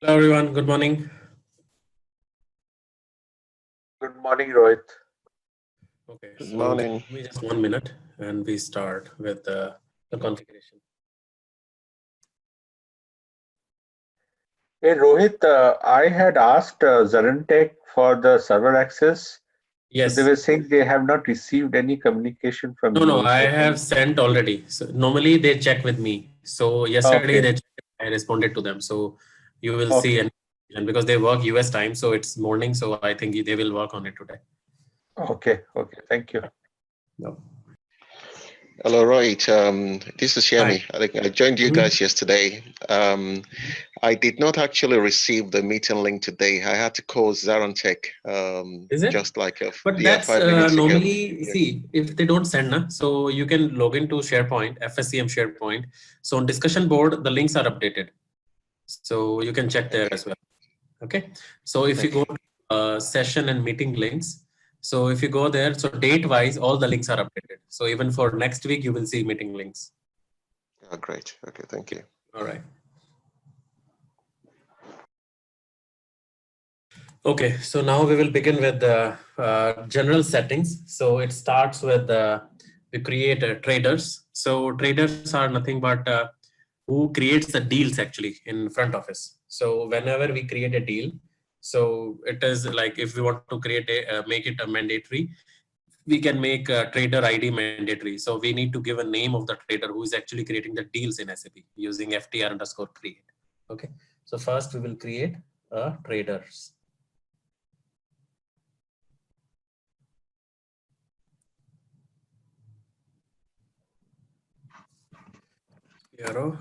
Hello everyone, good morning. Good morning, Rohit. Okay, Good so morning. give me just 1 minute and we start with the configuration. Hey, Rohit, I had asked Zarentech for the server access. So they Yes, were saying they have not received any communication from no, you. I So can have sent already. So normally they check with me. So yesterday okay, they checked, I responded to them. So you will see, okay, and because they work US time, so it's morning. So I think they will work on it today. okay. Thank you. No. Hello, Roy. This is Hi. Shami. I think I joined you Mhm. guys yesterday. I did not actually receive the meeting link today. I had to call Zarontech Is it? just like But that's 5 minutes ago. normally, Yeah. see, if they don't send, so you can log into SharePoint, FSCM SharePoint. So on discussion board, the links are updated. So you can check there Okay. as well. Okay. So if you go Okay. to session and meeting links, so if you go there, so date wise, all the links are updated. So even for next week, you will see meeting links. Oh, great. Okay. Thank you. All right. Okay, so now we will begin with the general settings. So it starts with we create traders. So traders are nothing but who creates the deals actually in front office. So whenever we create a deal, so it is like if we want to create make it a mandatory, we can make a trader ID mandatory. So we need to give a name of the trader who is actually creating the deals in SAP using ftr_create. Okay, so first we will create traders. Arrow.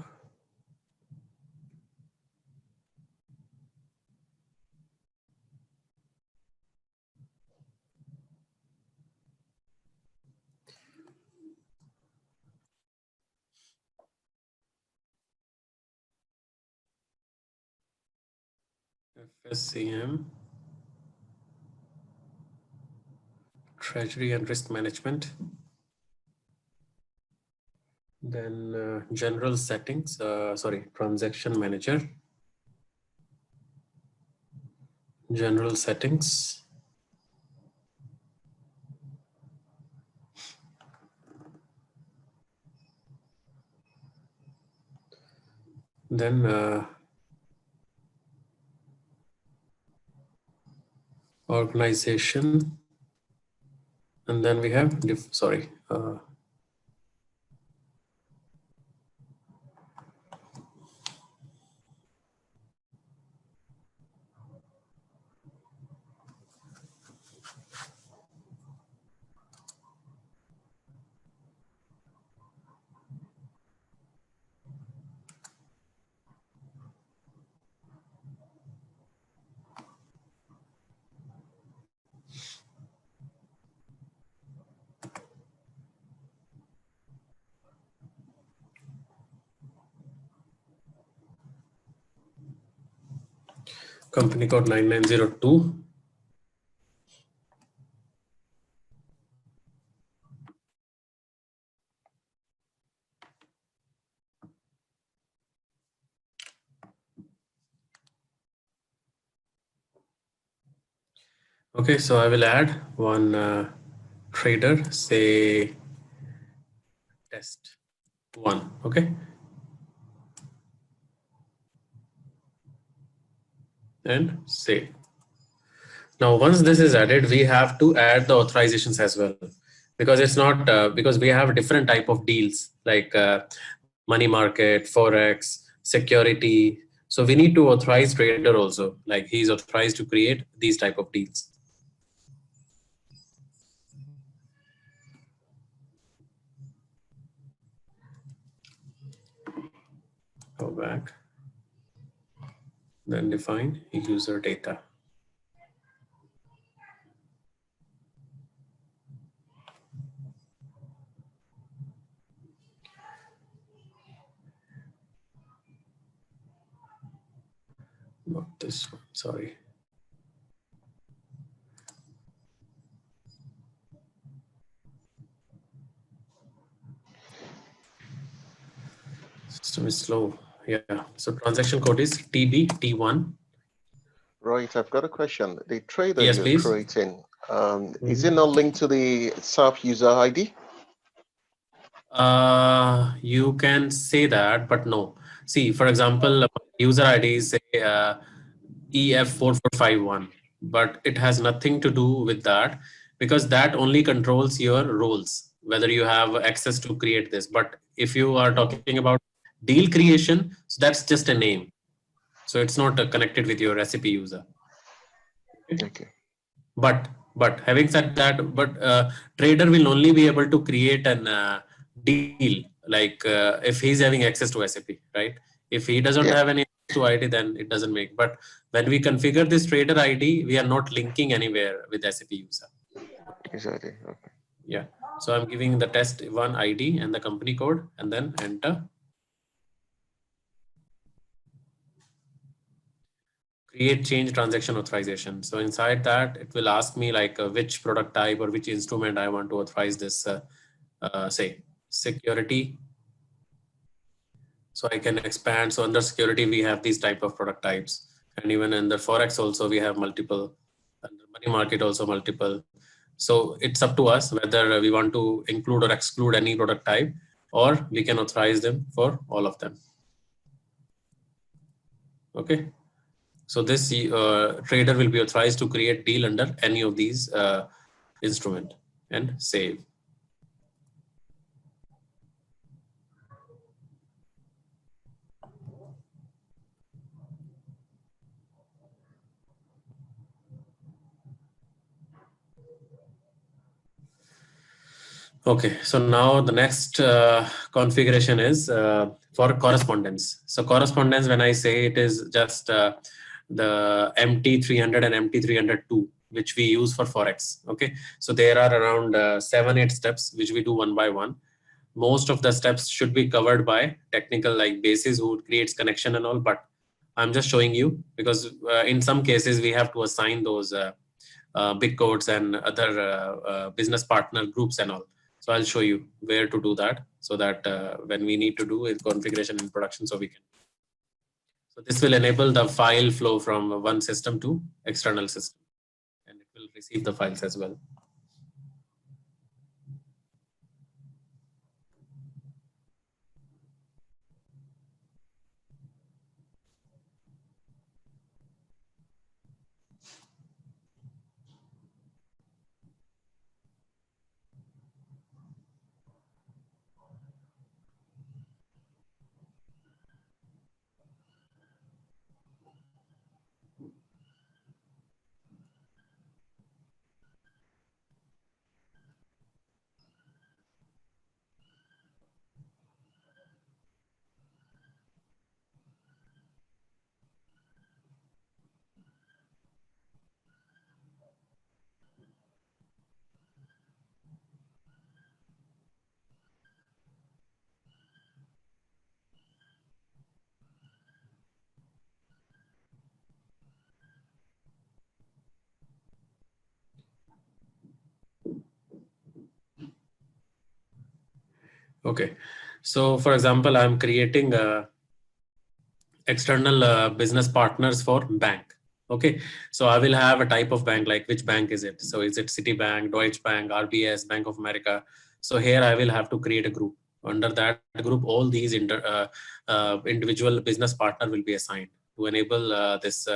FSCM, Treasury and Risk Management, then General Settings, Transaction Manager, General Settings, then Organization, and then we have, company code 9902. Okay, so I will add one trader, say test one. Okay, and save. Now, once this is added, we have to add the authorizations as well, because it's not because we have different type of deals like money market, forex, security. So we need to authorize trader also, like he's authorized to create these type of deals. Go back, then define user data. Not this one, sorry. System is slow. Yeah. So transaction code is TBT1. Right, I've got a question. The trader Yes, you're please. creating, is it not linked to the SAP user ID? You can say that, but no. See, for example, user ID is say EF4451, but it has nothing to do with that because that only controls your roles, whether you have access to create this. But if you are talking about deal creation, so that's just a name. So it's not connected with your recipe user. Okay. Okay. But having said that, but trader will only be able to create an deal like if he's having access to SAP, right? If he doesn't Yeah, have any access to ID, then it doesn't make. But when we configure this trader ID, we are not linking anywhere with SAP user. exactly. Okay. Yeah. So I'm giving the test one ID and the company code, and then enter. Create change transaction authorization. So inside that, it will ask me like which product type or which instrument I want to authorize this, say security. So I can expand. So under security, we have these type of product types. And even in the Forex also, we have multiple. Under money market also multiple. So it's up to us whether we want to include or exclude any product type, or we can authorize them for all of them. Okay. So this trader will be authorized to create deal under any of these instrument and save. Okay, so now the next configuration is for correspondence. So correspondence, when I say it is just the MT300 and MT302, which we use for Forex. Okay, so there are around 7-8 steps, which we do one by one. Most of the steps should be covered by technical like basis who creates connection and all, but I'm just showing you because in some cases we have to assign those big codes and other business partner groups and all. So I'll show you where to do that so that when we need to do it configuration in production, so we can. So this will enable the file flow from one system to external system, and it will receive the files as well. Okay, so for example, I'm creating external business partners for bank. Okay, so I will have a type of bank, like which bank is it? So is it Citibank, Deutsche Bank, RBS, Bank of America? So here I will have to create a group. Under that group, all these individual business partner will be assigned to enable this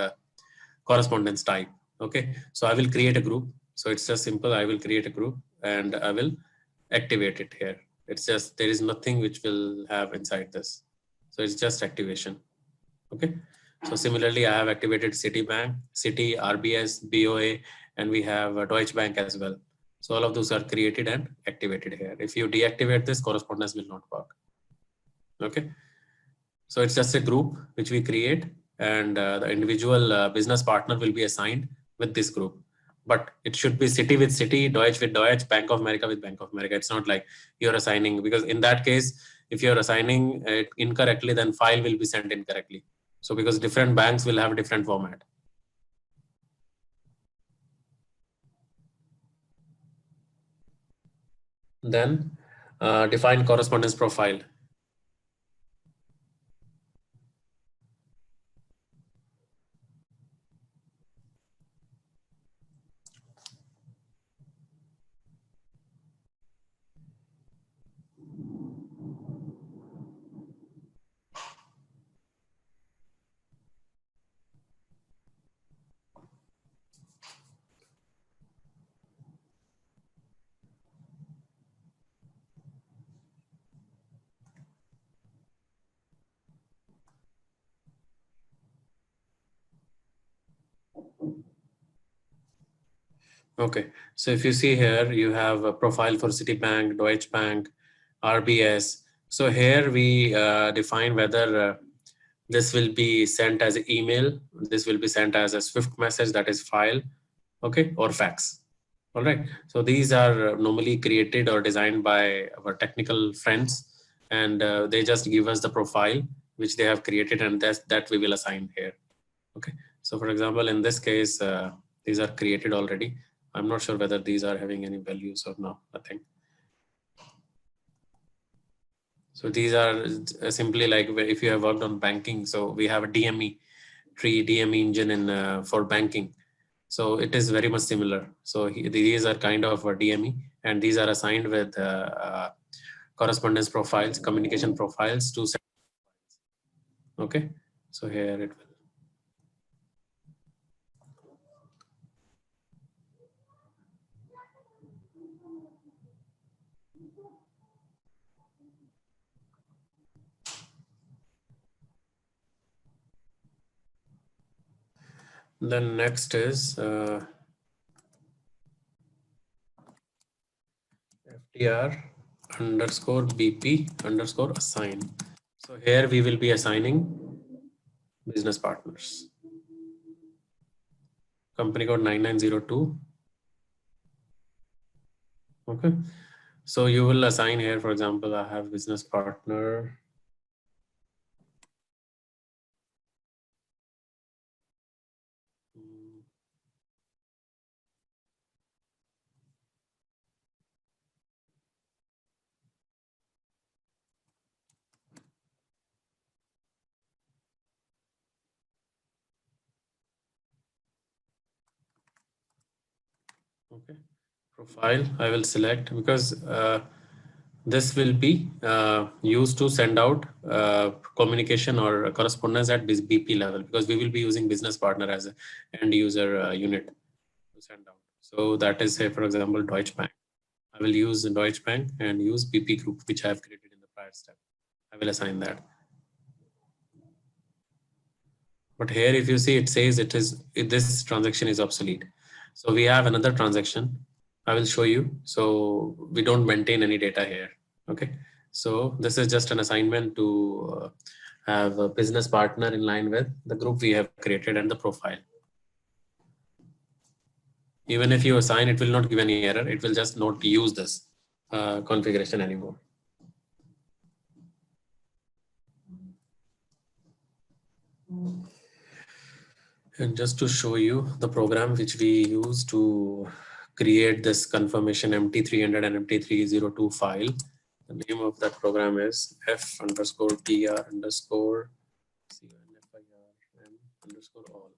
correspondence type. Okay, so I will create a group. So it's just simple. I will create a group and I will activate it here. It's just, there is nothing which will have inside this. So it's just activation. Okay. So similarly, I have activated Citibank, Citi, RBS, BOA, and we have Deutsche Bank as well. So all of those are created and activated here. If you deactivate this, correspondence will not work. Okay. So it's just a group which we create, and the individual business partner will be assigned with this group. But it should be Citi with Citi, Deutsche with Deutsche, Bank of America with Bank of America. It's not like you're assigning, because in that case, if you're assigning it incorrectly, then file will be sent incorrectly. So because different banks will have a different format. Then define correspondence profile. Okay, so if you see here, you have a profile for Citibank, Deutsche Bank, RBS. So here we define whether this will be sent as an email, this will be sent as a Swift message, that is file, okay, or fax. All right. So these are normally created or designed by our technical friends, and they just give us the profile which they have created, and that we will assign here. Okay. So for example, in this case, these are created already. I'm not sure whether these are having any values or no, nothing. So these are simply like if you have worked on banking. So we have a DME tree, DME engine in for banking. So it is very much similar. So these are kind of a DME, and these are assigned with correspondence profiles, communication profiles to set. Okay. So here it will. Then next is FTR underscore BP underscore assign. So here we will be assigning business partners. Company code 9902. Okay. So you will assign here, for example, I have business partner. Okay. Profile I will select because this will be used to send out communication or correspondence at this BP level, because we will be using business partner as an end user unit to send out. So that is, say, for example, Deutsche Bank. I will use Deutsche Bank and use BP group, which I have created in the prior step. I will assign that. But here, if you see, it says this transaction is obsolete. So we have another transaction. I will show you. So we don't maintain any data here. Okay. So this is just an assignment to have a business partner in line with the group we have created and the profile. Even if you assign, it will not give any error. It will just not use this configuration anymore. And just to show you the program which we use to create this confirmation MT300 and MT302 file, the name of that program is F underscore TR underscore CNFIR and underscore all.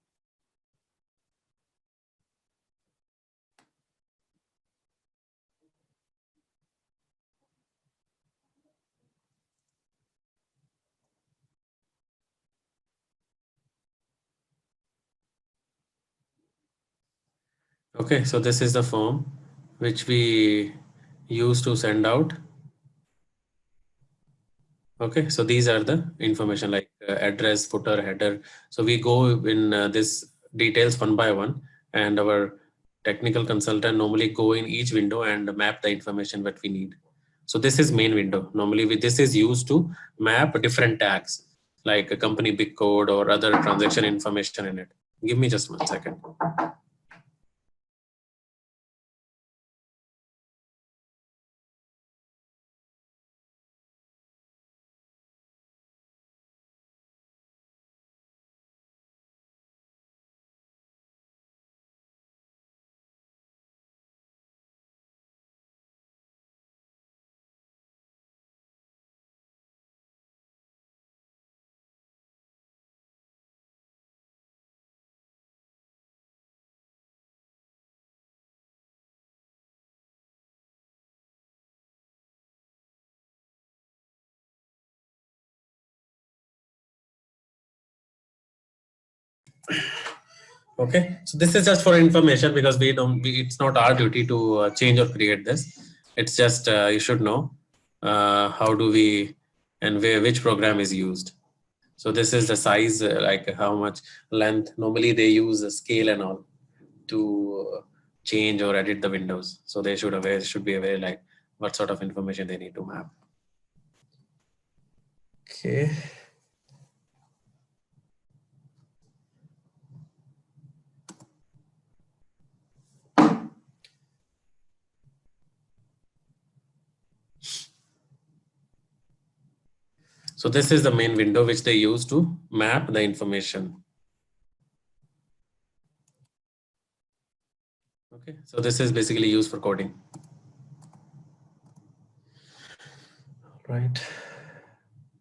Okay, so this is the form which we use to send out. Okay, so these are the information like address, footer, header. So we go in this details one by one, and our technical consultant normally go in each window and map the information that we need. So this is main window. Normally this is used to map different tags like a company big code or other transaction information in it. Give me just 1 second. Okay, so this is just for information because it's not our duty to change or create this. It's just you should know how do we and which program is used. So this is the size, like how much length. Normally they use a scale and all to change or edit the windows. So they should be aware like what sort of information they need to map. Okay. So this is the main window which they use to map the information. Okay, so this is basically used for coding. Right.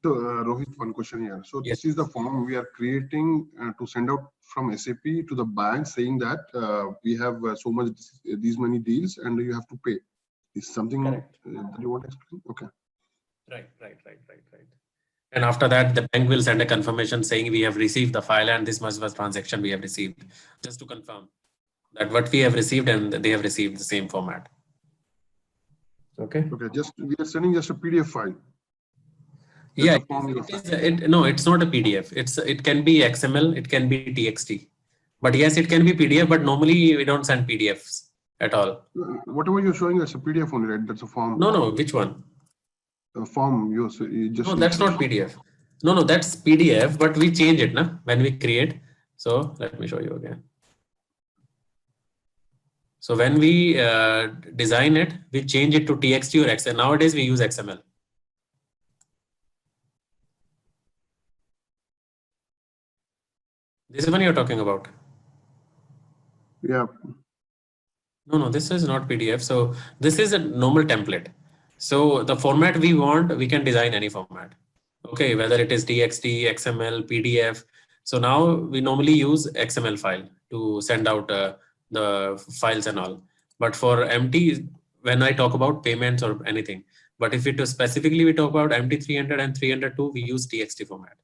So Rohit, one question here. So Yes. this is the form we are creating to send out from SAP to the bank saying that we have so much, these many deals and you have to pay. Is something that you want to explain? Okay. Right. And after that, the bank will send a confirmation saying we have received the file and this much was transaction we have received, just to confirm that what we have received and they have received the same format. Okay. Okay. Just we are sending just a PDF file. Yeah. No, it's not a PDF. It can be XML. It can be TXT. But yes, it can be PDF. But normally we don't send PDFs at all. Whatever you're showing us a PDF only, right? That's a form. No. Which one? A form you just. No, that's not PDF. No, that's PDF. But we change it, na, when we create. So let me show you again. So when we design it, we change it to TXT or XML. Nowadays we use XML. This is one you're talking about. Yeah. No, this is not PDF. So this is a normal template. So the format we want, we can design any format. Okay, whether it is TXT, XML, PDF. So now we normally use XML file to send out the files and all. But for MT, when I talk about payments or anything, but if it was specifically we talk about MT300 and 302, we use TXT format.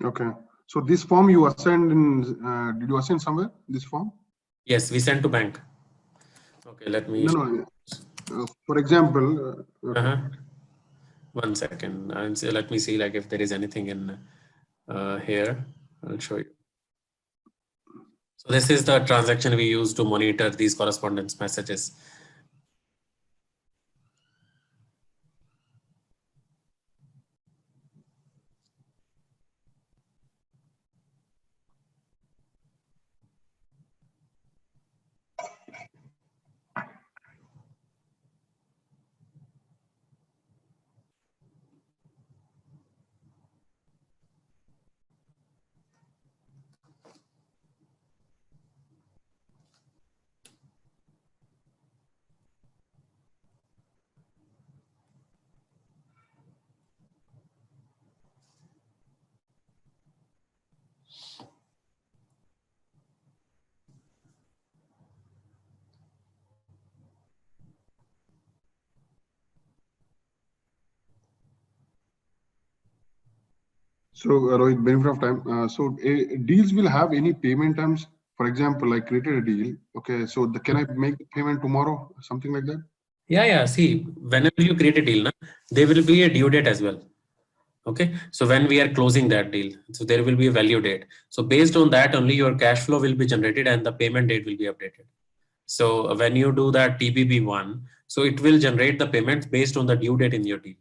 Okay. So this form you assigned in, did you assign somewhere, this form? Yes, we send to bank. Okay, let me. No. For example. Okay. One second. Let me see like if there is anything in here. I'll show you. So this is the transaction we use to monitor these correspondence messages. So Rohit, benefit of time. So deals will have any payment terms. For example, I created a deal. Okay, so can I make the payment tomorrow? Something like that? Yeah. See, whenever you create a deal, there will be a due date as well. Okay, so when we are closing that deal, so there will be a value date. So based on that, only your cash flow will be generated and the payment date will be updated. So when you do that TBB1, so it will generate the payments based on the due date in your deal.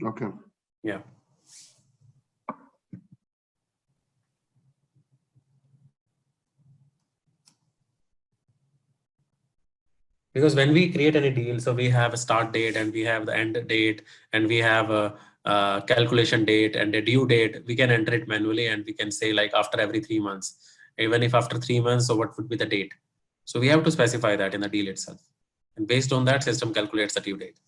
Okay. Yeah. Because when we create any deal, so we have a start date and we have the end date and we have a calculation date and a due date. We can enter it manually and we can say like after every 3 months, even if after 3 months, so what would be the date? So we have to specify that in the deal itself. And based on that, system calculates the due date.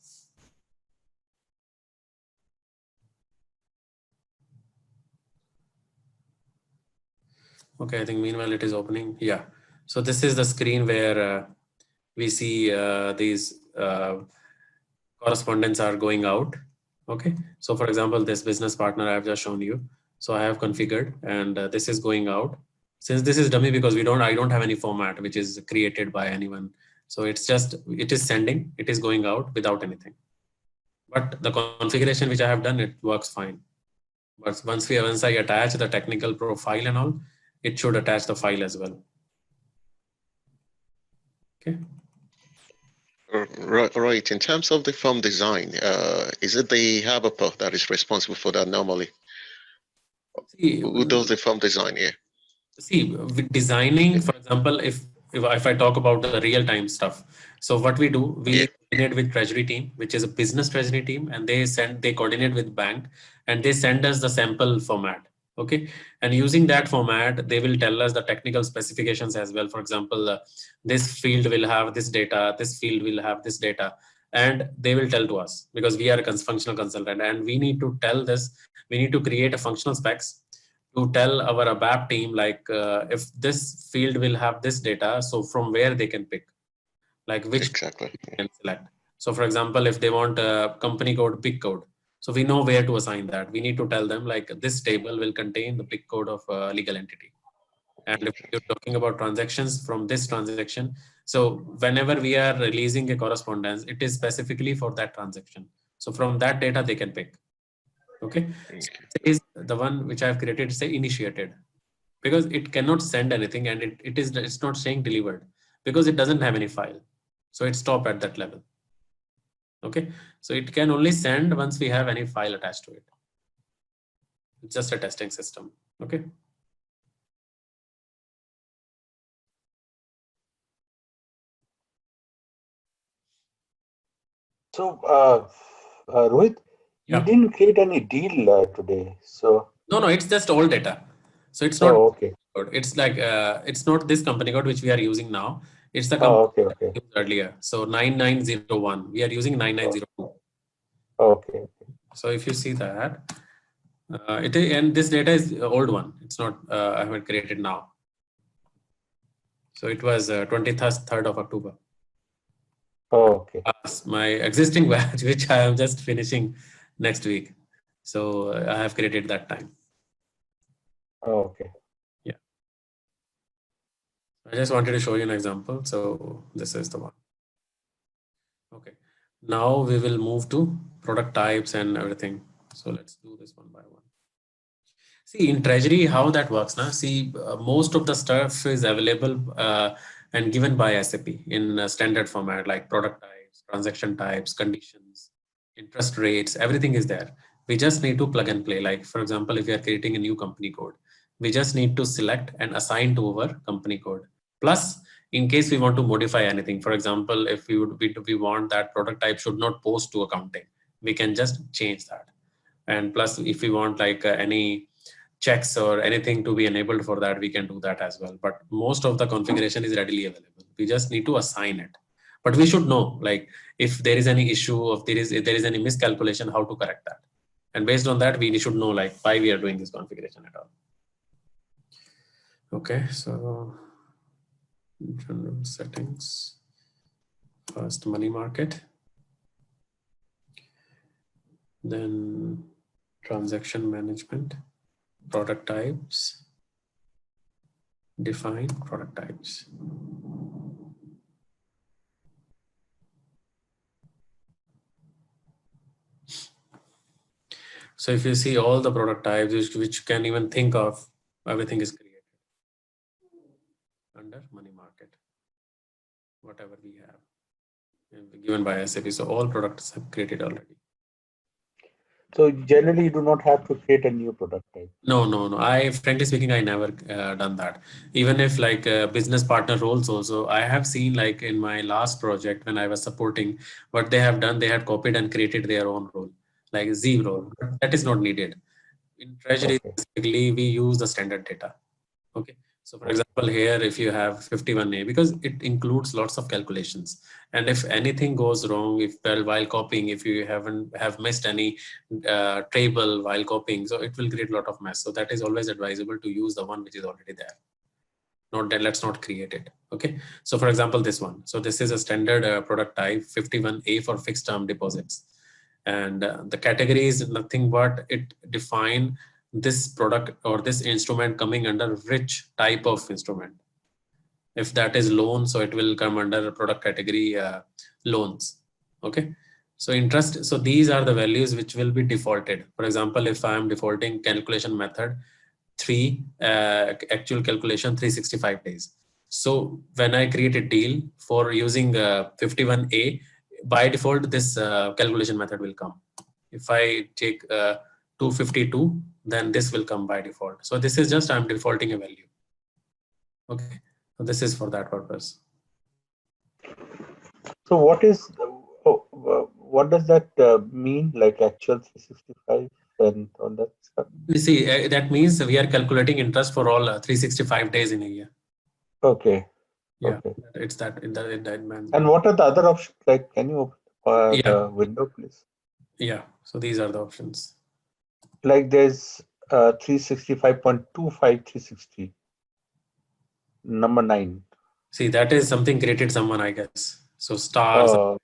Okay, I think meanwhile it is opening. Yeah. So this is the screen where we see these correspondence are going out. Okay. So for example, this business partner I have just shown you. So I have configured and this is going out. Since this is dummy because I don't have any format which is created by anyone. So it is sending, it is going out without anything. But the configuration which I have done, it works fine. But once I attach the technical profile and all, it should attach the file as well. Okay. Right. In terms of the form design, is it the developer that is responsible for that normally? See, Who does the form design here? see, with designing, for example, if I talk about the real-time stuff, so what we do, we coordinate with Treasury team, which is a business Treasury team, and they coordinate with bank, and they send us the sample format. Okay, and using that format, they will tell us the technical specifications as well. For example, this field will have this data, this field will have this data, and they will tell to us because we are a functional consultant, and we need to tell this. We need to create a functional specs to tell our ABAP team, like if this field will have this data, so from where they can pick, like which Exactly. they can select. So for example, if they want a company code, pick code, so we know where to assign that. We need to tell them like this table will contain the pick code of a legal entity. And if you're talking about transactions from this transaction, so whenever we are releasing a correspondence, it is specifically for that transaction. So from that data, they can pick. Okay. So is the one which I've created, say initiated, because it cannot send anything, and it's not saying delivered because it doesn't have any file. So it stopped at that level. Okay. So it can only send once we have any file attached to it. It's just a testing system. Okay. So, Rohit, you Yeah. didn't create any deal today. So, No, it's just old data. So it's not oh, okay. code. It's like it's not this company code which we are using now. It's the Oh, company okay, okay. we used earlier. So 9901. We are using 9902. Okay. So if you see that, and this data is old one. It's not I haven't created now. So it was 23rd of October. Okay. My existing batch, which I am just finishing next week. So I have created that time. Okay. Yeah. I just wanted to show you an example. So this is the one. Okay. Now we will move to product types and everything. So let's do this one by one. See, in Treasury, how that works now. See, most of the stuff is available and given by SAP in a standard format, like product types, transaction types, conditions, interest rates, everything is there. We just need to plug and play. Like, for example, if we are creating a new company code, we just need to select and assign to our company code. Plus, in case we want to modify anything, for example, if we want that product type should not post to accounting, we can just change that. And plus, if we want like any checks or anything to be enabled for that, we can do that as well. But most of the configuration is readily available. We just need to assign it. But we should know, like, if there is any issue, if there is any miscalculation, how to correct that. And based on that, we should know like why we are doing this configuration at all. Okay, so general settings. First, money market. Then transaction management, product types, define product types. So if you see all the product types which you can even think of, everything is created under money market, whatever we have given by SAP. So all products have created already. So generally, you do not have to create a new product type. No. I, frankly speaking, I never done that. Even if like business partner roles also, I have seen like in my last project when I was supporting, what they have done, they had copied and created their own role, like Z role. But that is not needed. In Treasury, Okay. basically, we use the standard data. Okay. So for example, here, if you have 51A, because it includes lots of calculations. And if anything goes wrong, if while copying, if you have missed any table while copying, so it will create a lot of mess. So that is always advisable to use the one which is already there. Not that, let's not create it. Okay. So for example, this one. So this is a standard product type 51A for fixed term deposits. And the category is nothing but it define this product or this instrument coming under which type of instrument. If that is loan, so it will come under product category loans. Okay. So interest, so these are the values which will be defaulted. For example, if I am defaulting calculation method 3, actual calculation 365 days. So when I create a deal for using 51A, by default, this calculation method will come. If I take 252, then this will come by default. So this is just, I'm defaulting a value. Okay, so this is for that purpose. So what does that mean? Like actual 365 and all that stuff? You see, that means we are calculating interest for all 365 days in a year. Okay. Yeah, Okay. it's that in that manner. And what are the other options? Like, can you open the window, please? Yeah, so these are the options. Like there's 365.25 360 number 9. See, that is something created someone, I guess. So stars. Oh,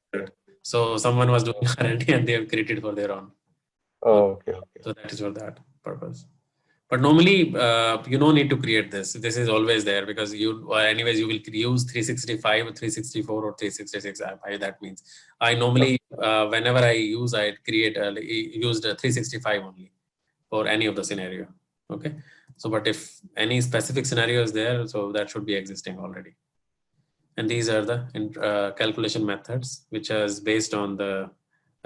So someone was doing R&D and they have created for their own. okay. So that is for that purpose. But normally, you don't need to create this. This is always there because anyways, you will use 365 or 364 or 366. By that means, I normally, whenever I use, I create used 365 only for any of the scenario. Okay. So, but if any specific scenario is there, so that should be existing already. And these are the calculation methods, which is based on the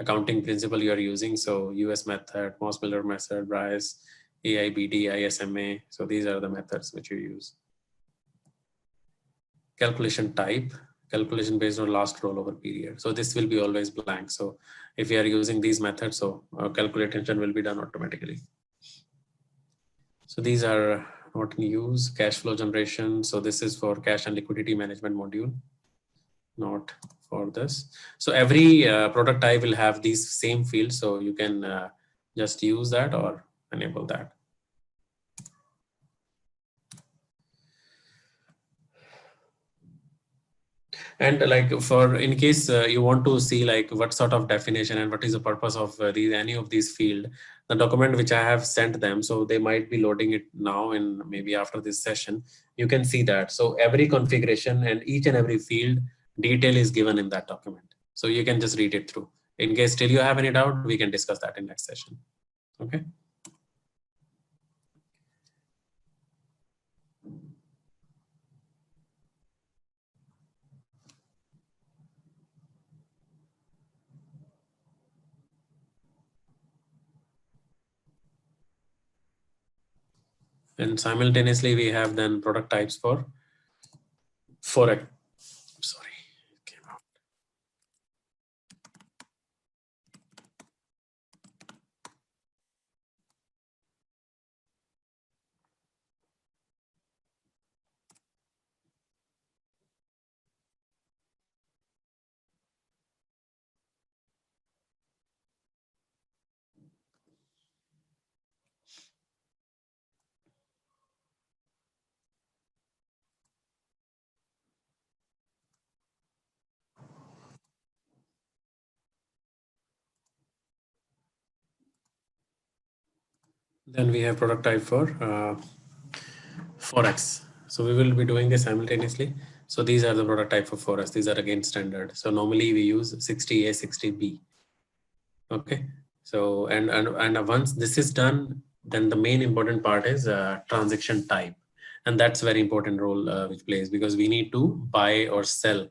accounting principle you are using. So US method, Moss-Miller method, Bryce, AIBD, ISMA. So these are the methods which you use. Calculation type, calculation based on last rollover period. So this will be always blank. So if you are using these methods, so calculation will be done automatically. So these are not in use. Cash flow generation. So this is for cash and liquidity management module, not for this. So every product type will have these same fields. So you can just use that or enable that. And like for in case you want to see like what sort of definition and what is the purpose of any of these field, the document which I have sent them, so they might be loading it now and maybe after this session, you can see that. So every configuration and each and every field detail is given in that document. So you can just read it through. In case still you have any doubt, we can discuss that in next session. Okay. And simultaneously, we have then product types for Forex. Sorry, it came out. Then we have product type for Forex. So we will be doing this simultaneously. So these are the product type for Forex. These are again standard. So normally we use 60A, 60B. Okay. So and once this is done, then the main important part is transaction type, and that's very important role which plays because we need to buy or sell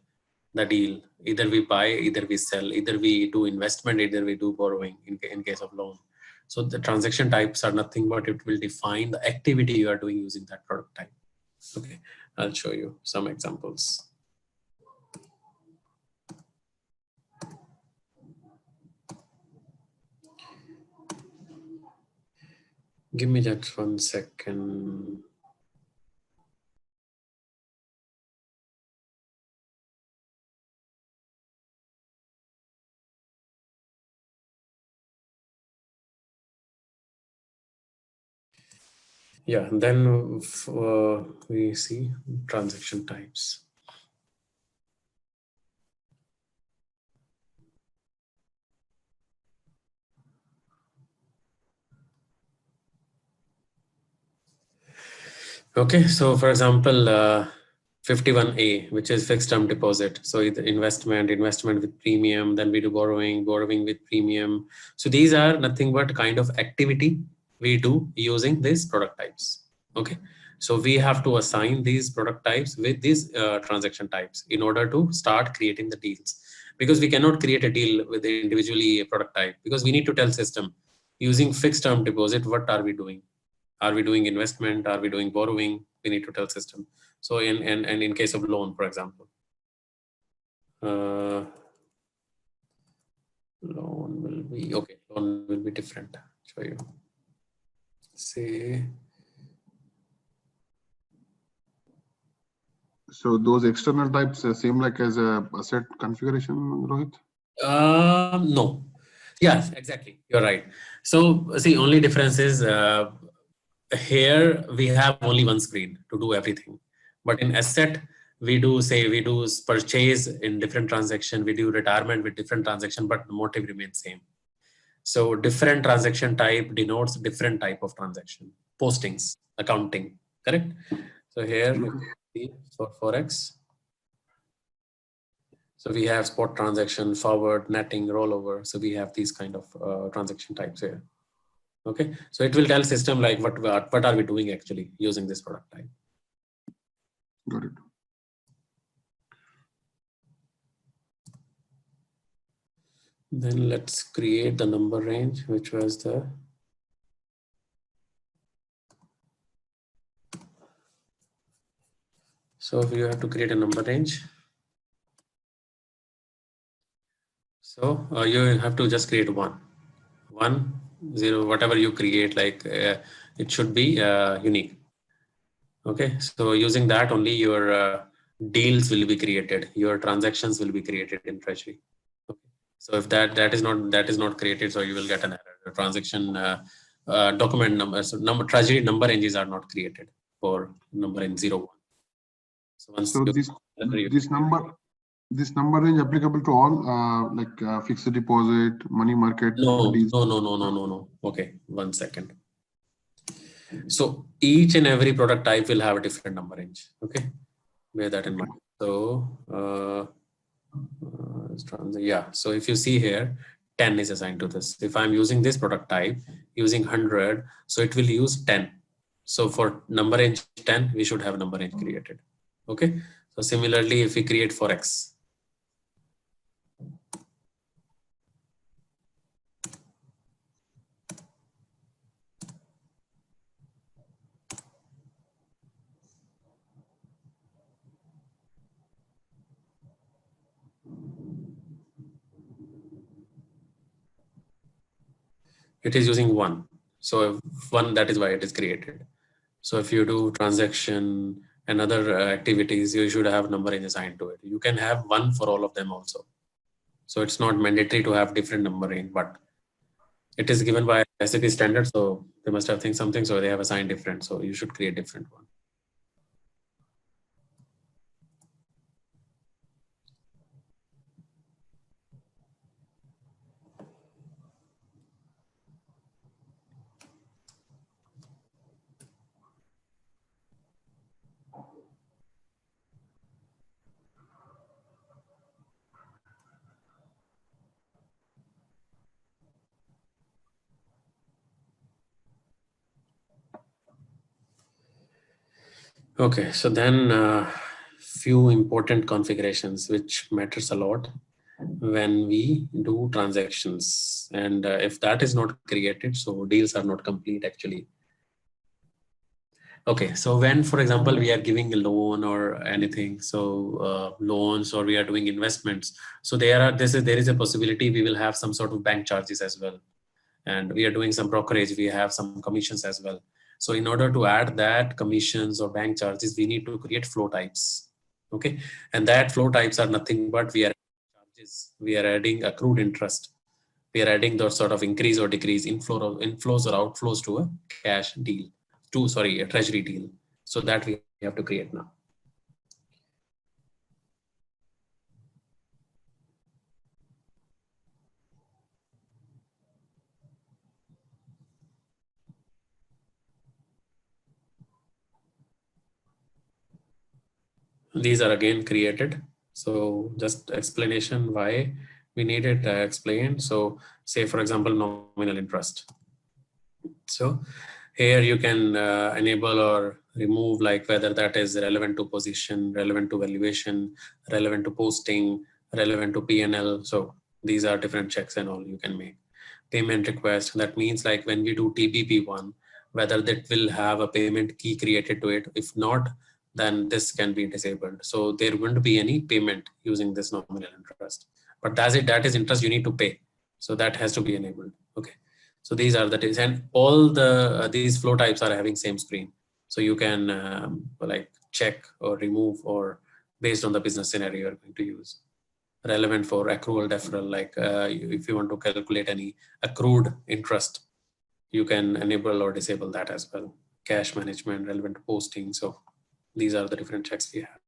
the deal. Either we buy, either we sell, either we do investment, either we do borrowing in case of loan. So the transaction types are nothing but it will define the activity you are doing using that product type. Okay, I'll show you some examples. Give me just 1 second. Yeah, then we see transaction types. Okay, so for example, 51A, which is fixed term deposit. So it's investment with premium, then we do borrowing with premium. So these are nothing but kind of activity we do using these product types. Okay, So we have to assign these product types with these transaction types in order to start creating the deals. Because we cannot create a deal with individually a product type, because we need to tell system using fixed term deposit, what are we doing? Are we doing investment? Are we doing borrowing? We need to tell system. So in case of loan, for example, loan will be okay. Loan will be different. Show you. Say. So those external types same like as a asset configuration, Rohit? No. Yes, exactly. You're right. So see, only difference is here we have only one screen to do everything. But in asset, we do purchase in different transaction, we do retirement with different transaction, but the motive remains same. So different transaction type denotes different type of transaction. Postings, accounting, correct? So here for Forex. So we have spot transaction, forward, netting, rollover. So we have these kind of transaction types here. Okay, so it will tell system like what are we doing actually using this product type. Got it. Then let's create the number range, which was the so you have to create a number range. So you have to just create 1, 0, whatever you create, like it should be unique. Okay, so using that only your deals will be created, your transactions will be created in Treasury. Okay. So if that is not created, so you will get an error. The transaction document numbers, Treasury number ranges are not created for number in 0, 1. So once So this number range applicable to all like fixed deposit, money market. No. Okay, 1 second. So each and every product type will have a different number range. Okay, bear that in mind. So yeah, so if you see here, 10 is assigned to this. If I'm using this product type using 100, so it will use 10. So for number range 10, we should have number range created. Okay, so similarly, if we create Forex, it is using 1. So 1, that is why it is created. So if you do transaction and other activities, you should have number range assigned to it. You can have 1 for all of them also. So it's not mandatory to have different number range, but it is given by SAP standard. So they must have think something. So they have assigned different. So you should create different one. Okay, so then few important configurations which matters a lot when we do transactions, and if that is not created, so deals are not complete actually. Okay, so when, for example, we are giving a loan or anything, so loans, or we are doing investments, so there is a possibility we will have some sort of bank charges as well, and we are doing some brokerage, we have some commissions as well. So in order to add that commissions or bank charges, we need to create flow types. Okay, and that flow types are nothing but we are charges, we are adding accrued interest, we are adding the sort of increase or decrease inflows or outflows to a cash deal, a treasury deal. So that we have to create now. These are again created. So just explanation why we need it explained. So say, for example, nominal interest. So here you can enable or remove, like whether that is relevant to position, relevant to valuation, relevant to posting, relevant to P&L. So these are different checks and all you can make. Payment request, that means like when we do TBP1, whether that will have a payment key created to it. If not, then this can be disabled. So there won't be any payment using this nominal interest. But that is interest you need to pay. So that has to be enabled. Okay. So these are the things, and all the these flow types are having same screen. So you can like check or remove or based on the business scenario you're going to use. Relevant for accrual deferral, like if you want to calculate any accrued interest, you can enable or disable that as well. Cash management, relevant to posting. So these are the different checks we have.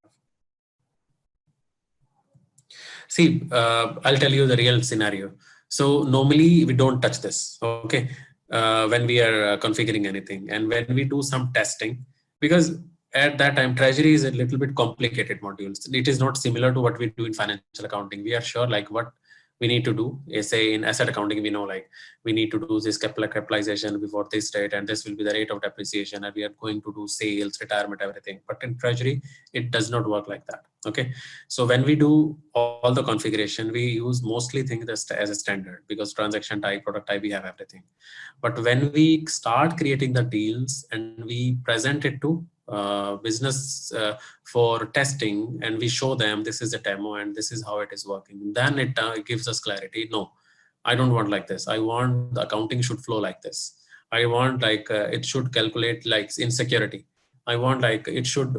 See, I'll tell you the real scenario. So normally we don't touch this, okay, when we are configuring anything. And when we do some testing, because at that time, Treasury is a little bit complicated modules. It is not similar to what we do in financial accounting. We are sure like what we need to do. Say in asset accounting, we know like we need to do this capitalization before this date, and this will be the rate of depreciation, and we are going to do sales, retirement, everything. But in Treasury, it does not work like that. Okay, so when we do all the configuration, we use mostly things as a standard, because transaction type, product type, we have everything. But when we start creating the deals and we present it to business for testing, and we show them this is a demo and this is how it is working, then it gives us clarity. No, I don't want like this. I want the accounting should flow like this. I want like it should calculate like in security. I want like it should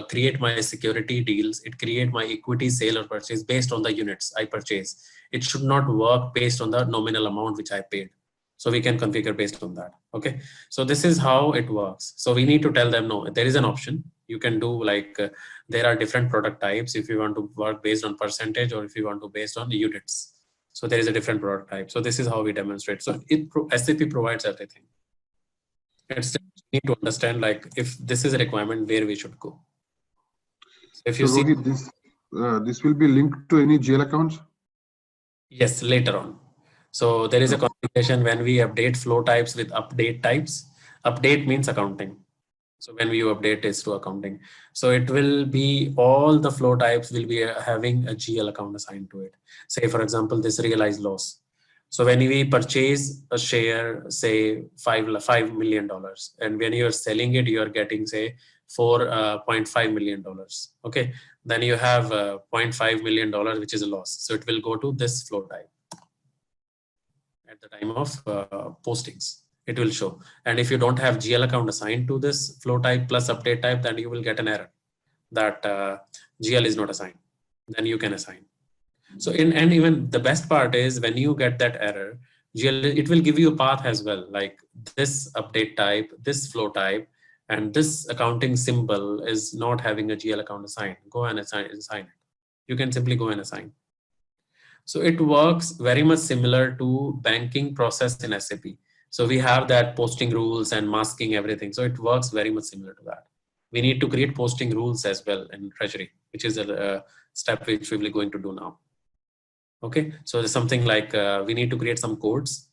create my security deals. It create my equity sale or purchase based on the units I purchase. It should not work based on the nominal amount which I paid. So we can configure based on that. Okay. So this is how it works. So we need to tell them, no, there is an option. You can do like, there are different product types. If you want to work based on percentage, or if you want to based on the units. So there is a different product type. So this is how we demonstrate. So SAP provides everything. It's need to understand like if this is a requirement, where we should go. So if you so see Rohit, this will be linked to any GL accounts? Yes, later on. So there is a configuration when we update flow types with update types. Update means accounting. So when you update is to accounting. So it will be all the flow types will be having a GL account assigned to it. Say for example, this realized loss. So when we purchase a share, say $5 million, and when you are selling it, you are getting say $4.5 million. Okay, then you have $0.5 million, which is a loss. So it will go to this flow type at the time of postings. It will show. And if you don't have GL account assigned to this flow type plus update type, then you will get an error that GL is not assigned. Then you can assign. So and even the best part is when you get that error, GL, it will give you a path as well, like this update type, this flow type, and this accounting symbol is not having a GL account assigned. Go and assign it. You can simply go and assign. So it works very much similar to banking process in SAP. So we have that posting rules and masking everything. So it works very much similar to that. We need to create posting rules as well in Treasury, which is a step which we will be going to do now. Okay, so there's something like we need to create some codes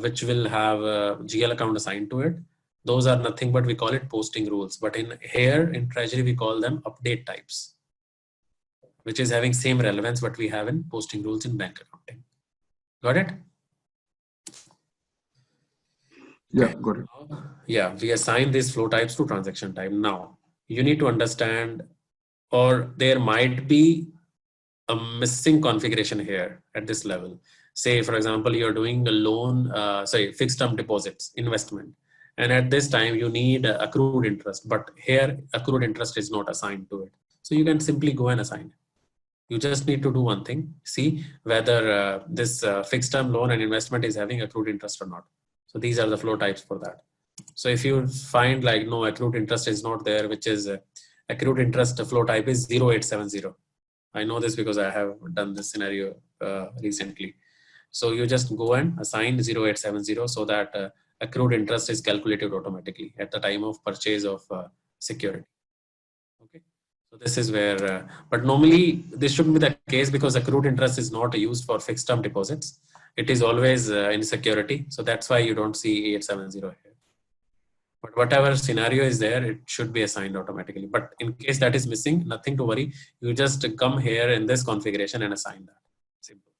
which will have a GL account assigned to it. Those are nothing but we call it posting rules. But in here in Treasury, we call them update types, which is having same relevance what we have in posting rules in bank accounting. Got it? Yeah, got it. Yeah, we assign these flow types to transaction type. Now, you need to understand, or there might be a missing configuration here at this level. Say, for example, you're doing a loan, say fixed term deposits, investment. And at this time, you need accrued interest, but here accrued interest is not assigned to it. So you can simply go and assign it. You just need to do one thing, see whether this fixed term loan and investment is having accrued interest or not. So these are the flow types for that. So if you find like no accrued interest is not there, which is accrued interest flow type is 0870. I know this because I have done this scenario recently. So you just go and assign 0870 so that accrued interest is calculated automatically at the time of purchase of security. Okay. So this is where, but normally this shouldn't be the case because accrued interest is not used for fixed term deposits. It is always in security. So that's why you don't see 870 here. But whatever scenario is there, it should be assigned automatically. But in case that is missing, nothing to worry. You just come here in this configuration and assign that. Simple.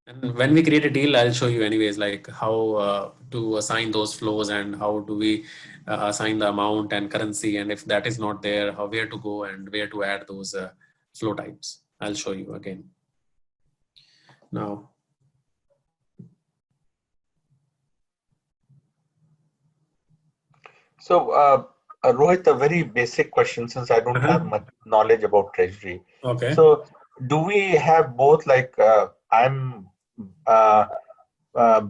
And when we create a deal, I'll show you anyways, like how to assign those flows and how do we assign the amount and currency. And if that is not there, where to go and where to add those flow types. I'll show you again. Now, So, Rohit, a very basic question since I don't have much knowledge about Treasury. okay. So, do we have both, like I'm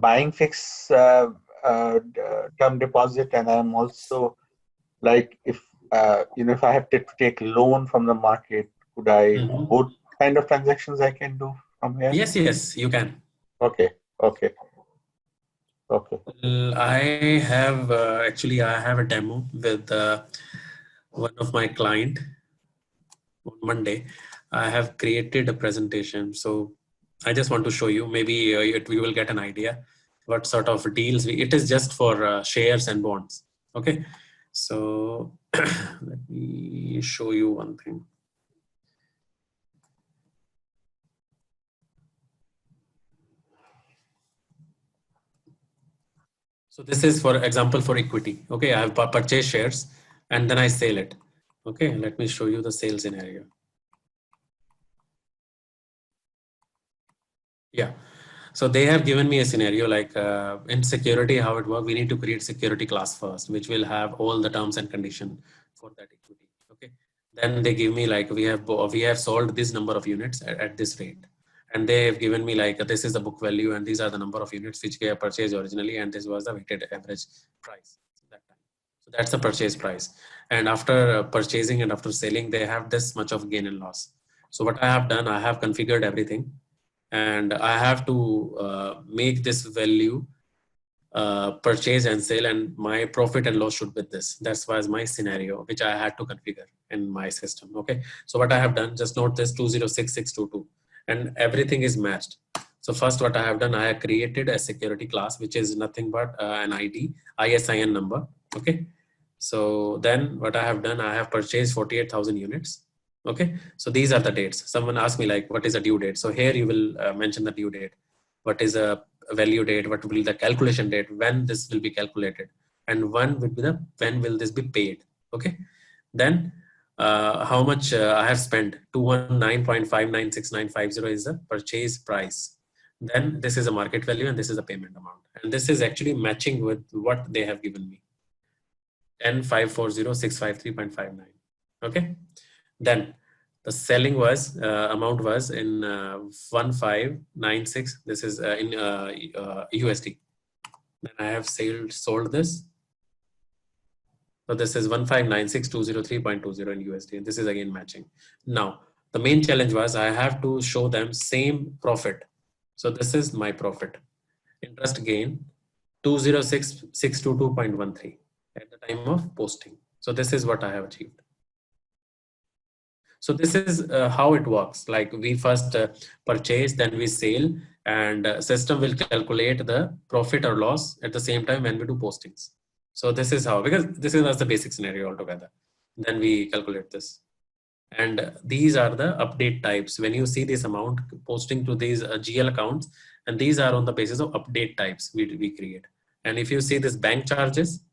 buying fixed term deposit, and I'm also like if if I have to take loan from the market, could I both kind of transactions I can do from here? Yes, yes, you can. Okay, okay, okay. I have actually I have a demo with one of my client on Monday. I have created a presentation, so I just want to show you. Maybe we will get an idea what sort of deals it is just for shares and bonds. Okay, so let me show you one thing. So this is for example for equity. Okay, I have purchased shares and then I sell it. Okay, let me show you the sale scenario. Yeah, so they have given me a scenario like in security, how it works. We need to create security class first, which will have all the terms and condition for that equity. Okay, then they give me like we have sold this number of units at this rate, and they have given me like this is the book value and these are the number of units which we have purchased originally, and this was the weighted average price that time. So that's the purchase price, and after purchasing and after selling, they have this much of gain and loss. So what I have done, I have configured everything, and I have to make this value purchase and sale, and my profit and loss should be this. That was my scenario, which I had to configure in my system. Okay, so what I have done, just note this 206622, and everything is matched. So first what I have done, I have created a security class, which is nothing but an ID, ISIN number. Okay, so then what I have done, I have purchased 48,000 units. Okay, so these are the dates. Someone asked me like, what is the due date? So here you will mention the due date. What is a value date? What will be the calculation date? When this will be calculated? And when will this be paid? Okay, then how much I have spent? 219.596950 is the purchase price. Then this is a market value and this is a payment amount. And this is actually matching with what they have given me. 10,540,653.59. Okay. Then the selling was amount was in 1596. This is in USD. Then I have sold this. So this is 1596,203.20 in USD. And this is again matching. Now the main challenge was I have to show them same profit. So this is my profit. Interest gain 206,622.13 at the time of posting. So this is what I have achieved. So this is how it works. Like we first purchase, then we sell, and system will calculate the profit or loss at the same time when we do postings. So this is how, because this is the basic scenario altogether. Then we calculate this. And these are the update types. When you see this amount posting to these GL accounts, and these are on the basis of update types we create. And if you see this bank charges,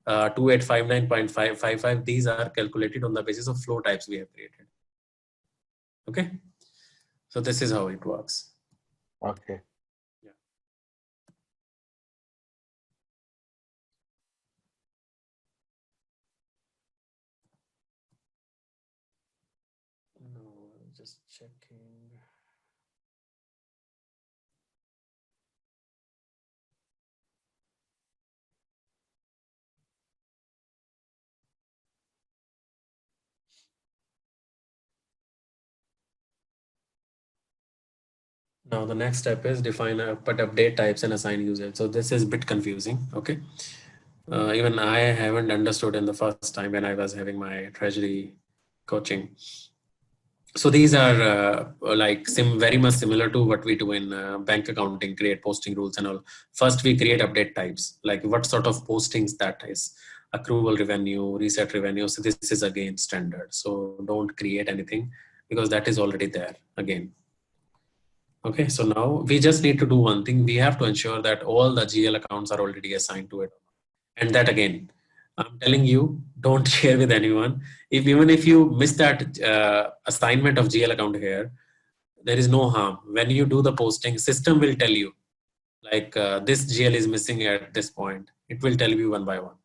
2859.555, these are calculated on the basis of flow types we have created. Okay, so this is how it works. Okay. Yeah. No, just checking. Now the next step is define put update types and assign usage. So this is a bit confusing. Okay, even I haven't understood in the first time when I was having my treasury coaching. So these are like very much similar to what we do in bank accounting, create posting rules and all. First, we create update types, like what sort of postings that is, accrual revenue, reset revenue. So this is again standard. So don't create anything because that is already there again. Okay, so now we just need to do one thing. We have to ensure that all the GL accounts are already assigned to it. And that again, I'm telling you, don't share with anyone. Even if you miss that assignment of GL account here, there is no harm. When you do the posting, system will tell you like this GL is missing at this point. It will tell you one by one.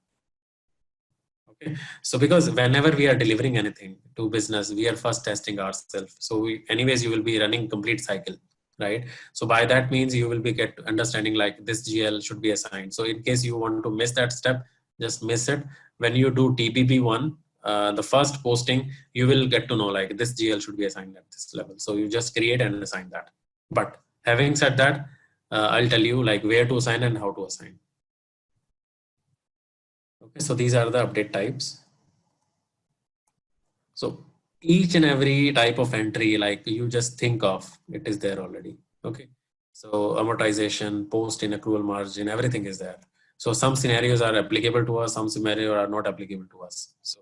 Okay. So because whenever we are delivering anything to business, we are first testing ourselves. So anyways, you will be running complete cycle, right? So by that means you will be get understanding like this GL should be assigned. So in case you want to miss that step, just miss it. When you do TPP one, the first posting, you will get to know like this GL should be assigned at this level. So you just create and assign that. But having said that, I'll tell you like where to assign and how to assign. Okay, so these are the update types. So each and every type of entry, like you just think of, it is there already. Okay. So amortization, post in accrual margin, everything is there. So some scenarios are applicable to us, some scenarios are not applicable to us. So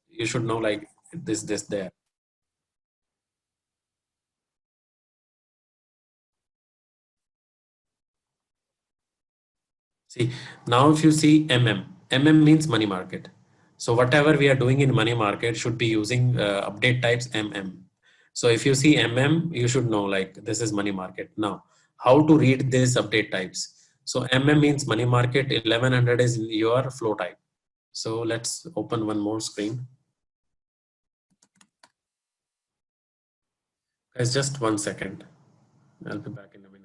you should know like this, there. See, now if you see MM means money market. So whatever we are doing in money market should be using update types MM. So if you see you should know like this is money market. Now, how to read this update types? So means money market, 1100 is your flow type. So let's open one more screen. Guys, just 1 second. I'll be back in a minute.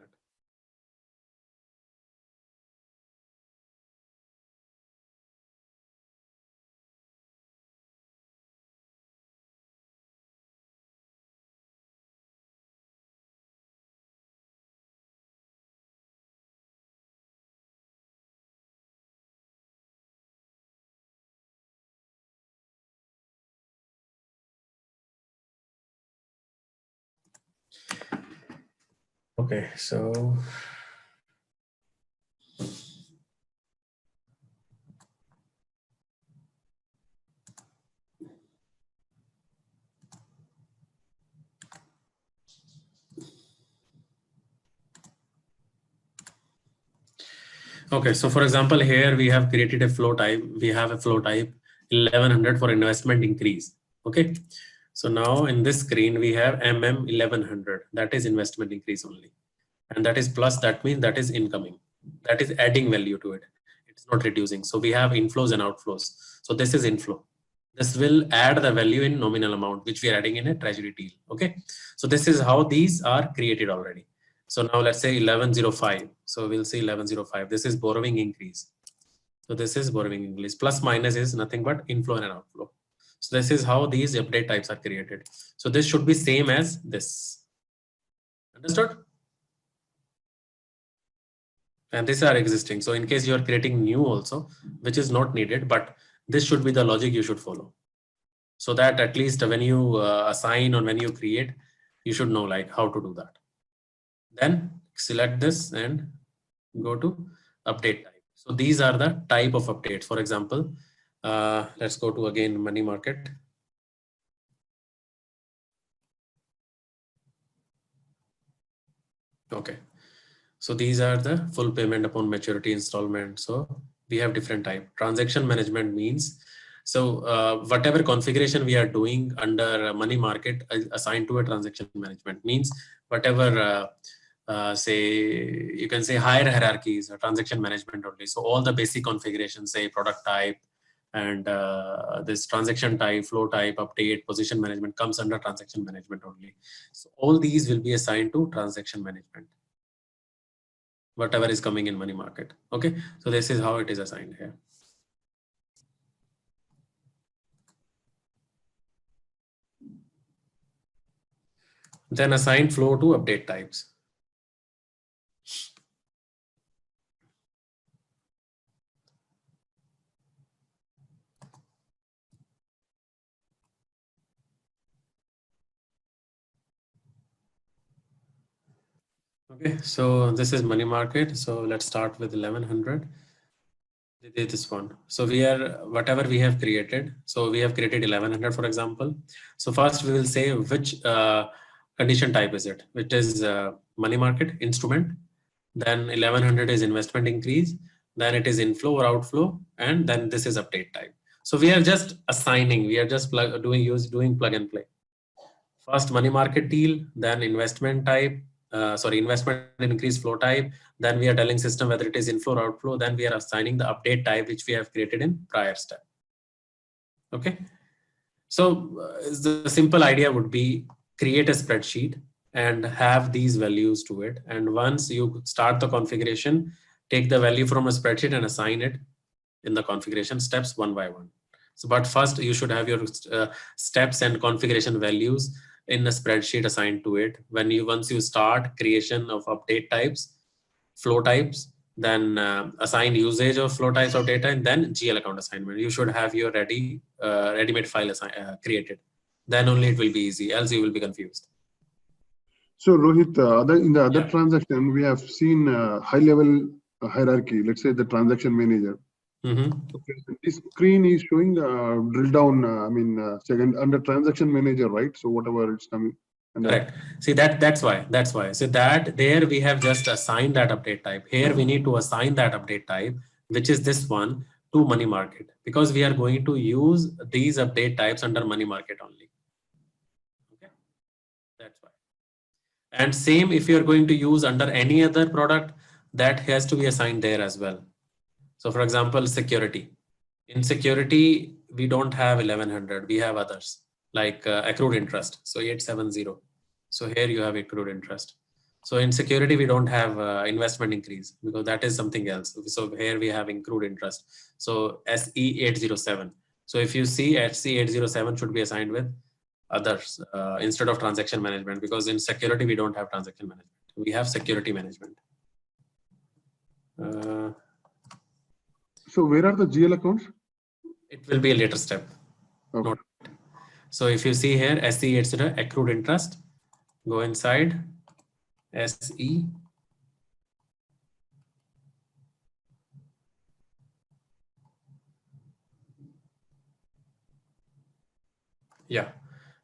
Okay, so okay, so for example, here we have created a flow type. We have a flow type 1100 for investment increase. Okay, so now in this screen we have 1100. That is investment increase only, and that is plus. That means that is incoming. That is adding value to it. It's not reducing. So we have inflows and outflows. So this is inflow. This will add the value in nominal amount which we are adding in a treasury deal. Okay, so this is how these are created already. So now let's say 1105. So we'll say 1105. This is borrowing increase. So this is borrowing increase. Plus minus is nothing but inflow and outflow. So this is how these update types are created. So this should be same as this. Understood? And these are existing. So in case you are creating new also, which is not needed, but this should be the logic you should follow. So that at least when you assign or when you create, you should know like how to do that. Then select this and go to update type. So these are the type of updates. For example, let's go to again money market. Okay. So these are the full payment upon maturity installment. So we have different type. Transaction management means, so whatever configuration we are doing under money market assigned to a transaction management means whatever say you can say higher hierarchies or transaction management only. So all the basic configurations, say product type and this transaction type, flow type, update, position management comes under transaction management only. So all these will be assigned to transaction management, whatever is coming in money market. Okay, so this is how it is assigned here. Then assign flow to update types. Okay, so this is money market. So let's start with 1100. This one. So we are whatever we have created. So we have created 1100, for example. So first we will say which condition type is it, which is money market instrument. Then 1100 is investment increase. Then it is inflow or outflow, and then this is update type. So we are just assigning. We are just doing plug and play. First money market deal, then investment type, investment increase flow type. Then we are telling system whether it is inflow or outflow. Then we are assigning the update type, which we have created in prior step. Okay. So the simple idea would be create a spreadsheet and have these values to it. And once you start the configuration, take the value from a spreadsheet and assign it in the configuration steps one by one. So, but first you should have your steps and configuration values in a spreadsheet assigned to it. Once you start creation of update types, flow types, then assign usage of flow types of data, and then GL account assignment. You should have your ready-made file created. Then only it will be easy. Else you will be confused. So Rohit, in the other Yeah. transaction, we have seen high-level hierarchy. Let's say the transaction manager. Mm-hmm. Okay. This screen is showing drill down. Second under transaction manager, right? So whatever it's coming. Correct. See that's why. So that there we have just assigned that update type. Here we need to assign that update type, which is this one, to money market, because we are going to use these update types under money market only. Okay, that's why. And same if you are going to use under any other product, that has to be assigned there as well. So for example, security. In security, we don't have 1100. We have others like accrued interest. So 870. So here you have accrued interest. So in security, we don't have investment increase because that is something else. So here we have accrued interest. So SE807. So if you see SE807 should be assigned with others instead of transaction management, because in security, we don't have transaction management. We have security management. So where are the GL accounts? It will be a later step. Okay. Not. So if you see here, SE, it's accrued interest. Go inside SE. Yeah.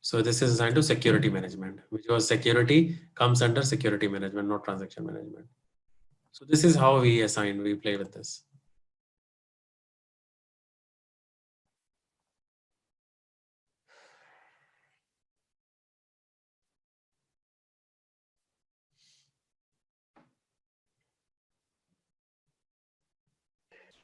So this is assigned to security management, because security comes under security management, not transaction management. So this is how we assign, we play with this.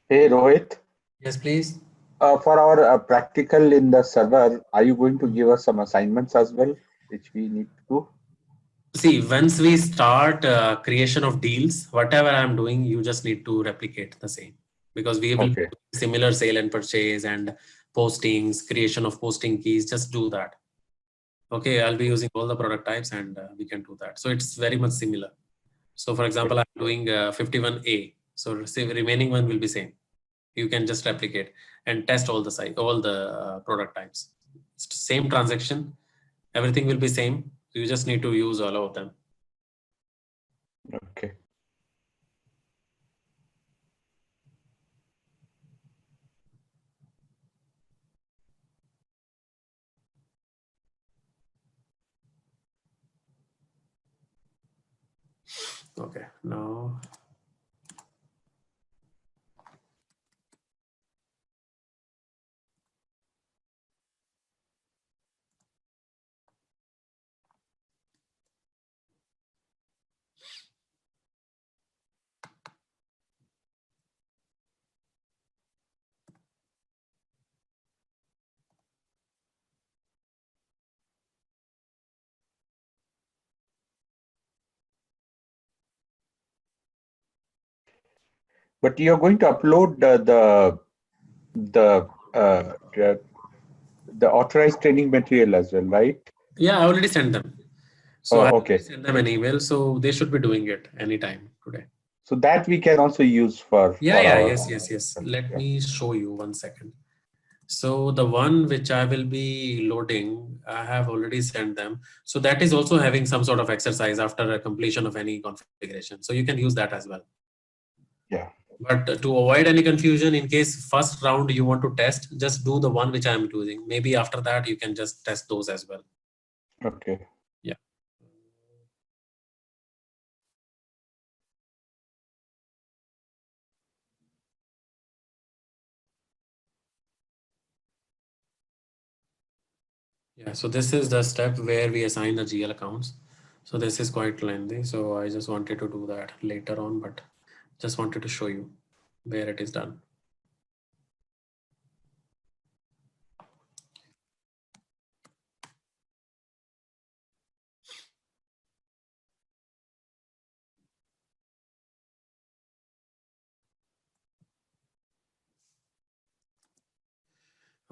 Hey Rohit, Yes, please. for our practical in the server, are you going to give us some assignments as well, which we need to do? See, once we start creation of deals, whatever I'm doing, you just need to replicate the same, because we will Okay. do similar sale and purchase and postings, creation of posting keys, just do that. Okay, I'll be using all the product types and we can do that. So it's very much similar. So for example, I'm doing 51A. So remaining one will be same. You can just replicate and test all the product types. It's same transaction, everything will be same. You just need to use all of them. Okay. Okay, now. But you're going to upload the authorized training material as well, right? Yeah, I already sent them. So I okay. sent them an email, so they should be doing it anytime today. So that we can also use for. Yeah, for yeah, our, yes. Let me show you 1 second. So the one which I will be loading, I have already sent them. So that is also having some sort of exercise after a completion of any configuration. So you can use that as well. Yeah. But to avoid any confusion, in case first round you want to test, just do the one which I am doing. Maybe after that you can just test those as well. Okay. Yeah. Yeah, so this is the step where we assign the GL accounts. So this is quite lengthy. So I just wanted to do that later on, but just wanted to show you where it is done.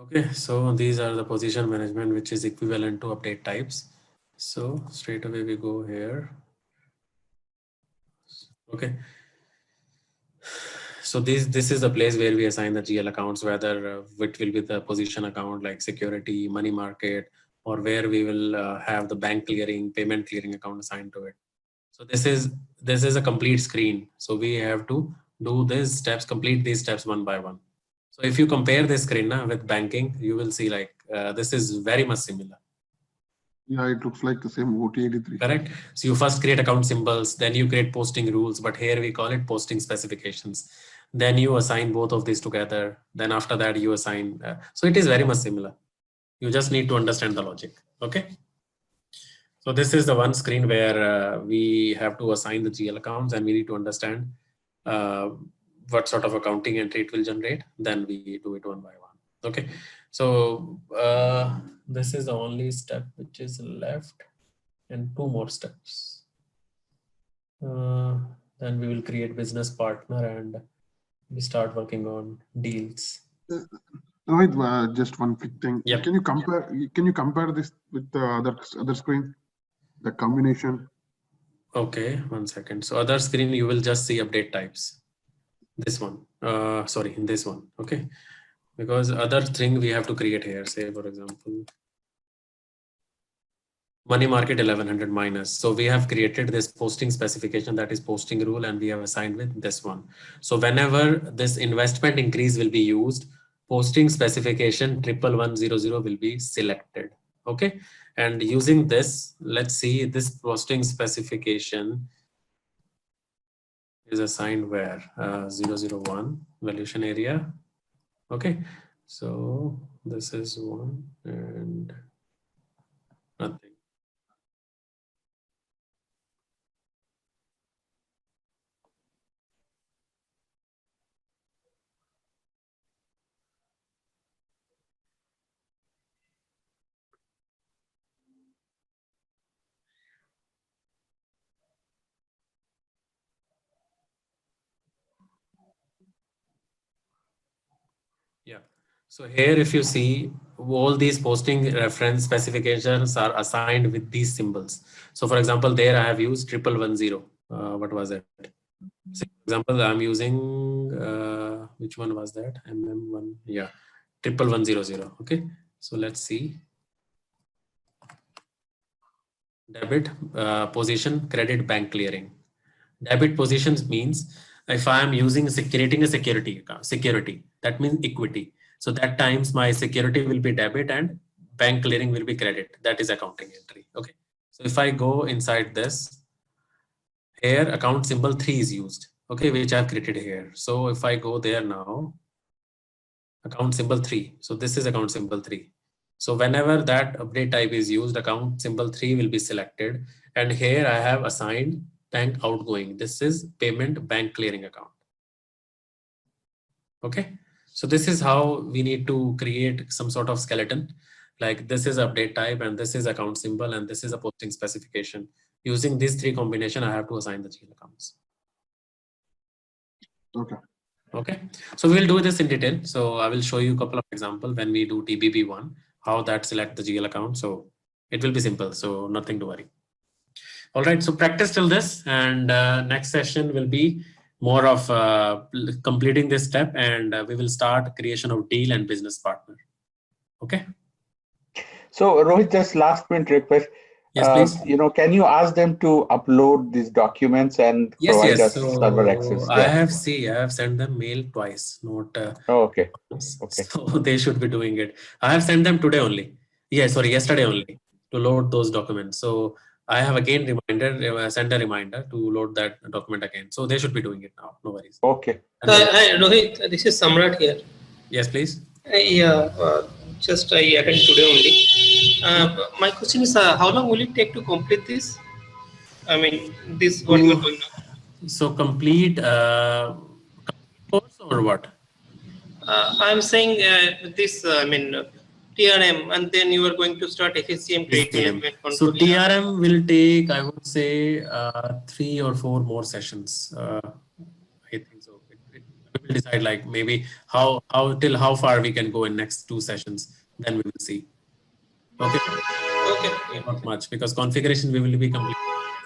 Okay, so these are the position management, which is equivalent to update types. So straight away we go here. Okay. So this is the place where we assign the GL accounts, whether it will be the position account like security, money market, or where we will have the bank clearing, payment clearing account assigned to it. So this is a complete screen. So we have to do these steps, complete these steps one by one. So if you compare this screen with banking, you will see like this is very much similar. Yeah, it looks like the same OT83. Correct. So you first create account symbols, then you create posting rules, but here we call it posting specifications. Then you assign both of these together. Then after that you assign. So it is very much similar. You just need to understand the logic. Okay. So this is the one screen where we have to assign the GL accounts and we need to understand what sort of accounting entry it will generate. Then we do it one by one. Okay. So this is the only step which is left, and two more steps. Then we will create business partner and we start working on deals. Rohit, just one quick thing. Yep. Can you compare this with the other screen, the combination? Okay, 1 second. So other screen, you will just see update types. This one, sorry, in this one. Okay, because other thing we have to create here. Say for example, money market 1100 minus. So we have created this posting specification, that is posting rule, and we have assigned with this one. So whenever this investment increase will be used, posting specification 11100 will be selected. Okay. And using this, let's see, this posting specification is assigned where 001 valuation area. Okay. So this is one and nothing. Yeah. So here, if you see, all these posting reference specifications are assigned with these symbols. So for example, there I have used 1110. What was it? So for example, I'm using, which one was that? MM1, yeah, 11100. Okay. So let's see. Debit position, credit bank clearing. Debit positions means if I am using creating a security account, security, that means equity. So that times my security will be debit and bank clearing will be credit. That is accounting entry. Okay. So if I go inside this, here account symbol 3 is used. Okay, which I've created here. So if I go there now, account symbol 3. So this is account symbol 3. So whenever that update type is used, account symbol 3 will be selected. And here I have assigned bank outgoing. This is payment bank clearing account. Okay. So this is how we need to create some sort of skeleton. Like this is update type and this is account symbol and this is a posting specification. Using these three combination, I have to assign the GL accounts. Okay. Okay. So we'll do this in detail. So I will show you a couple of examples when we do TBB1, how that select the GL account. So it will be simple. So nothing to worry. All right. So practice till this, and next session will be more of completing this step, and we will start creation of deal and business partner. Okay. So Rohit, just last minute request. Yes, please. Can you ask them to upload these documents and provide us server access? So I have sent them mail twice, not Oh, okay. once. Okay. So they should be doing it. I have sent them today only. Yeah, sorry, yesterday only to load those documents. So I have again sent a reminder to load that document again. So they should be doing it now. No worries. Okay. Hi, Rohit, this is Samrat here. Yes, please. Yeah, just I attended today only. My question is, how long will it take to complete this? I mean, this what you are doing now. So complete course or what? I'm saying this. I mean, TRM, and then you are going to start FSCM trade management So control. TRM will take, I would say, 3 or 4 more sessions. I think so. We will decide like maybe how till how far we can go in next 2 sessions. Then we will see. Okay. Okay. Yeah. Not much, because configuration we will be completing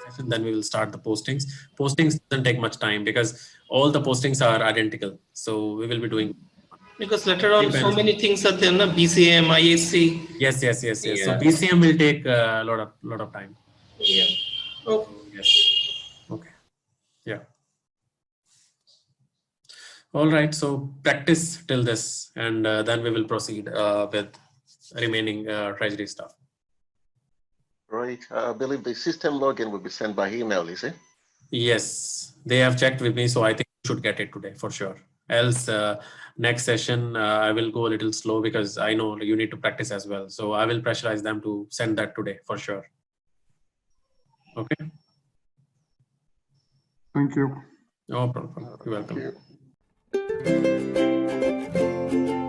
next session. Then we will start the postings. Postings doesn't take much time because all the postings are identical. So we will be doing. Because later on, so Depends. many things are there, na? BCM, ISC. Yes. So Yeah. BCM will take a lot of time. Yeah. Okay. Yes. Okay. Yeah. All right. So practice till this, and then we will proceed with remaining treasury stuff. Right. I believe the system login will be sent by email, is it? Yes, they have checked with me, so I think you should get it today for sure. Else, next session I will go a little slow because I know you need to practice as well. So I will pressurize them to send that today for sure. Okay. Thank you. No problem. You're welcome. Thank you.